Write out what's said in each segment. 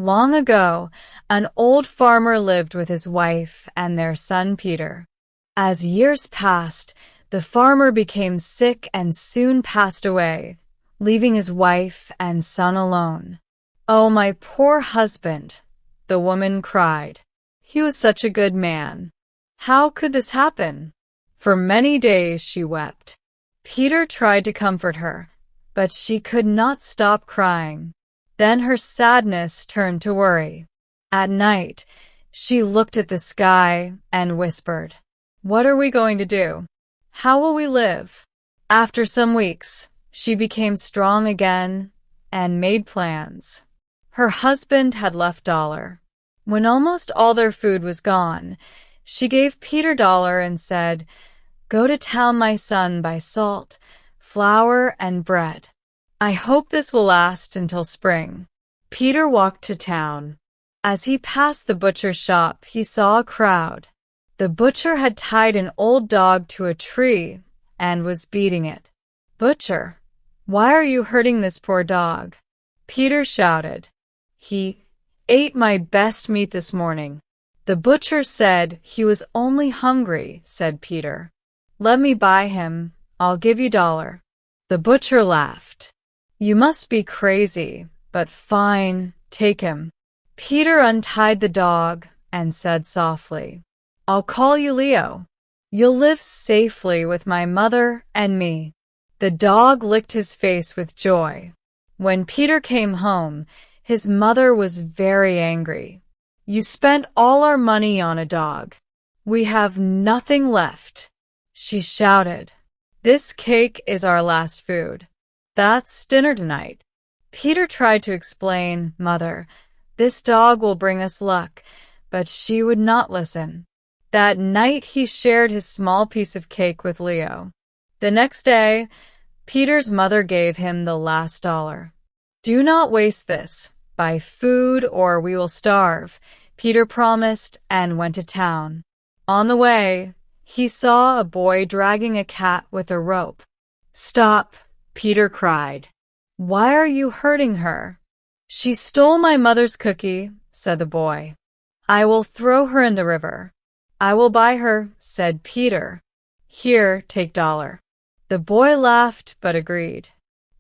Long ago, an old farmer lived with his wife and their son Peter. As years passed, the farmer became sick and soon passed away, leaving his wife and son alone. "Oh, my poor husband," the woman cried. "He was such a good man. How could this happen?" For many days she wept. Peter tried to comfort her, but she could not stop crying. Then her sadness turned to worry. At night, she looked at the sky and whispered, "What are we going to do? How will we live?" After some weeks, she became strong again and made plans. Her husband had left Dollar. When almost all their food was gone, she gave Peter $1 and said, "Go to town, my son, buy salt, flour, and bread. I hope this will last until spring." Peter walked to town. As he passed the butcher's shop, he saw a crowd. The butcher had tied an old dog to a tree and was beating it. "Butcher, why are you hurting this poor dog?" Peter shouted. "He ate my best meat this morning." The butcher said he was only hungry, said Peter. "Let me buy him. I'll give you $1." The butcher laughed. "You must be crazy, but fine, take him." Peter untied the dog and said softly, "I'll call you Leo. You'll live safely with my mother and me." The dog licked his face with joy. When Peter came home, his mother was very angry. "You spent all our money on a dog. We have nothing left," she shouted. "This cake is our last food. That's dinner tonight." Peter tried to explain, "Mother, this dog will bring us luck," but she would not listen. That night he shared his small piece of cake with Leo. The next day, Peter's mother gave him the last $1. "Do not waste this. Buy food or we will starve," Peter promised and went to town. On the way, he saw a boy dragging a cat with a rope. "Stop," Peter cried. "Why are you hurting her?" "She stole my mother's cookie," said the boy. "I will throw her in the river." "I will buy her," said Peter. "Here, take $1." The boy laughed but agreed.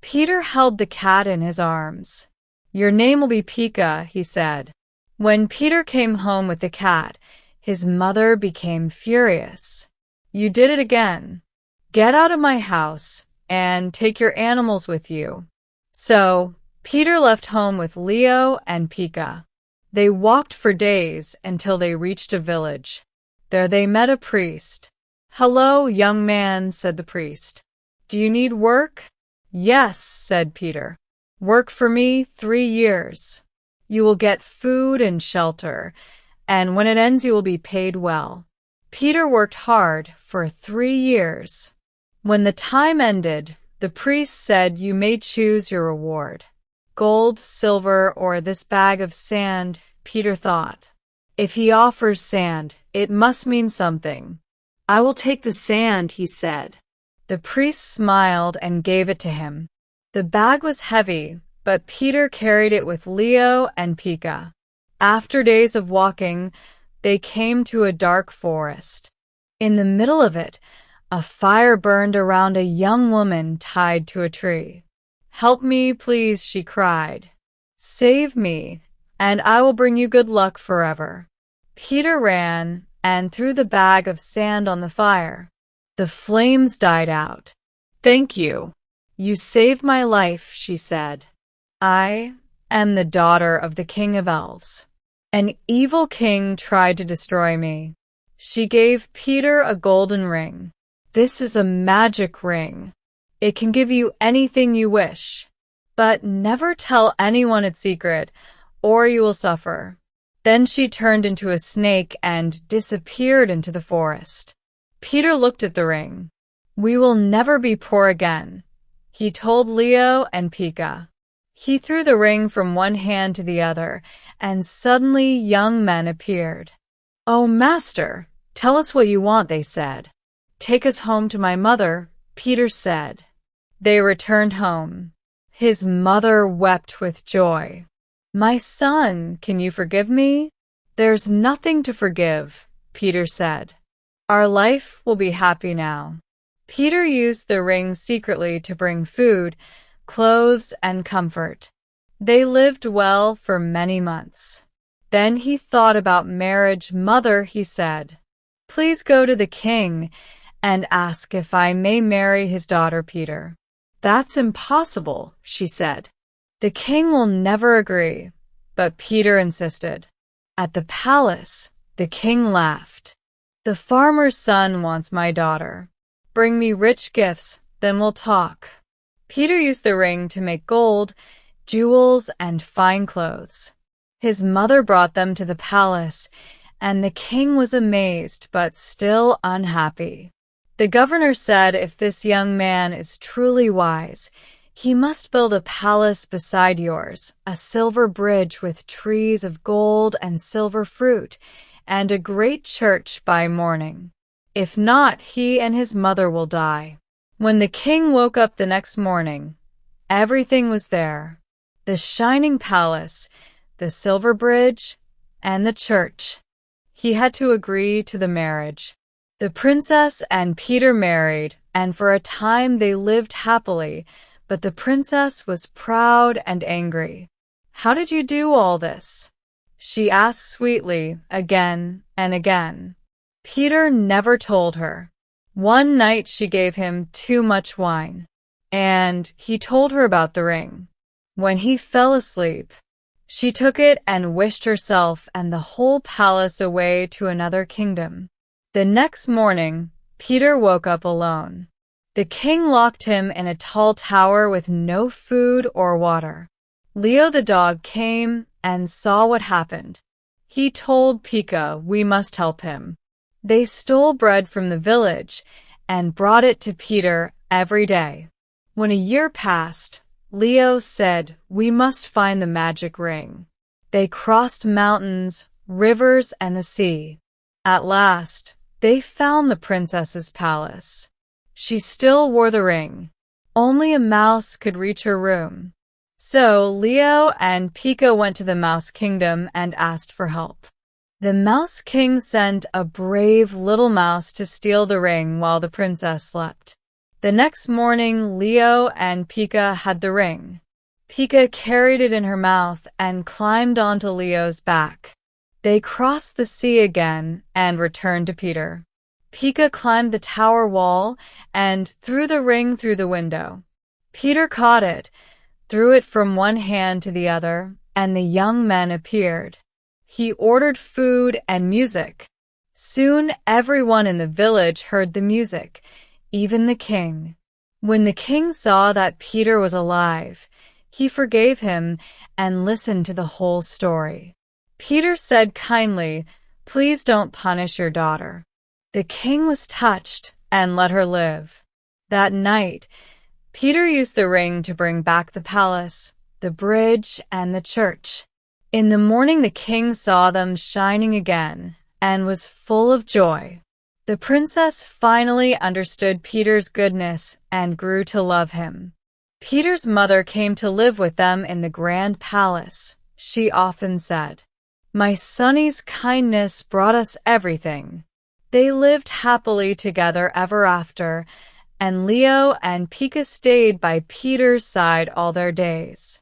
Peter held the cat in his arms. "Your name will be Pika," he said. When Peter came home with the cat, his mother became furious. "You did it again. Get out of my house and take your animals with you." So, Peter left home with Leo and Pika. They walked for days until they reached a village. There they met a priest. "Hello, young man," said the priest. "Do you need work?" "Yes," said Peter. "Work for me 3 years. You will get food and shelter, and when it ends you will be paid well." Peter worked hard for 3 years. When the time ended, the priest said you may choose your reward. Gold, silver, or this bag of sand, Peter thought. If he offers sand, it must mean something. "I will take the sand," he said. The priest smiled and gave it to him. The bag was heavy, but Peter carried it with Leo and Pika. After days of walking, they came to a dark forest. In the middle of it, a fire burned around a young woman tied to a tree. "Help me, please," she cried. "Save me, and I will bring you good luck forever." Peter ran and threw the bag of sand on the fire. The flames died out. "Thank you. You saved my life," she said. "I am the daughter of the King of Elves. An evil king tried to destroy me." She gave Peter a golden ring. "This is a magic ring. It can give you anything you wish. But never tell anyone its secret, or you will suffer." Then she turned into a snake and disappeared into the forest. Peter looked at the ring. "We will never be poor again," he told Leo and Pika. He threw the ring from one hand to the other, and suddenly young men appeared. "Oh, master, tell us what you want," they said. "Take us home to my mother," Peter said. They returned home. His mother wept with joy. "My son, can you forgive me?" "There's nothing to forgive," Peter said. "Our life will be happy now." Peter used the ring secretly to bring food, clothes, and comfort. They lived well for many months. Then he thought about marriage. "Mother," he said, "please go to the king and ask if I may marry his daughter Peter." "That's impossible," she said. "The king will never agree." But Peter insisted. At the palace, the king laughed. "The farmer's son wants my daughter. Bring me rich gifts, then we'll talk." Peter used the ring to make gold, jewels, and fine clothes. His mother brought them to the palace, and the king was amazed but still unhappy. The governor said, "If this young man is truly wise, he must build a palace beside yours, a silver bridge with trees of gold and silver fruit, and a great church by morning. If not, he and his mother will die." When the king woke up the next morning, everything was there: the shining palace, the silver bridge, and the church. He had to agree to the marriage. The princess and Peter married, and for a time they lived happily, but the princess was proud and angry. "How did you do all this?" she asked sweetly, again and again. Peter never told her. One night she gave him too much wine, and he told her about the ring. When he fell asleep, she took it and wished herself and the whole palace away to another kingdom. The next morning, Peter woke up alone. The king locked him in a tall tower with no food or water. Leo the dog came and saw what happened. He told Pika, "We must help him." They stole bread from the village and brought it to Peter every day. When a year passed, Leo said, "We must find the magic ring." They crossed mountains, rivers, and the sea. At last, they found the princess's palace. She still wore the ring. Only a mouse could reach her room. So Leo and Pika went to the Mouse Kingdom and asked for help. The Mouse King sent a brave little mouse to steal the ring while the princess slept. The next morning, Leo and Pika had the ring. Pika carried it in her mouth and climbed onto Leo's back. They crossed the sea again and returned to Peter. Pika climbed the tower wall and threw the ring through the window. Peter caught it, threw it from one hand to the other, and the young men appeared. He ordered food and music. Soon everyone in the village heard the music, even the king. When the king saw that Peter was alive, he forgave him and listened to the whole story. Peter said kindly, "Please don't punish your daughter." The king was touched and let her live. That night, Peter used the ring to bring back the palace, the bridge, and the church. In the morning, the king saw them shining again and was full of joy. The princess finally understood Peter's goodness and grew to love him. Peter's mother came to live with them in the grand palace. She often said, "My sonny's kindness brought us everything." They lived happily together ever after, and Leo and Pika stayed by Peter's side all their days.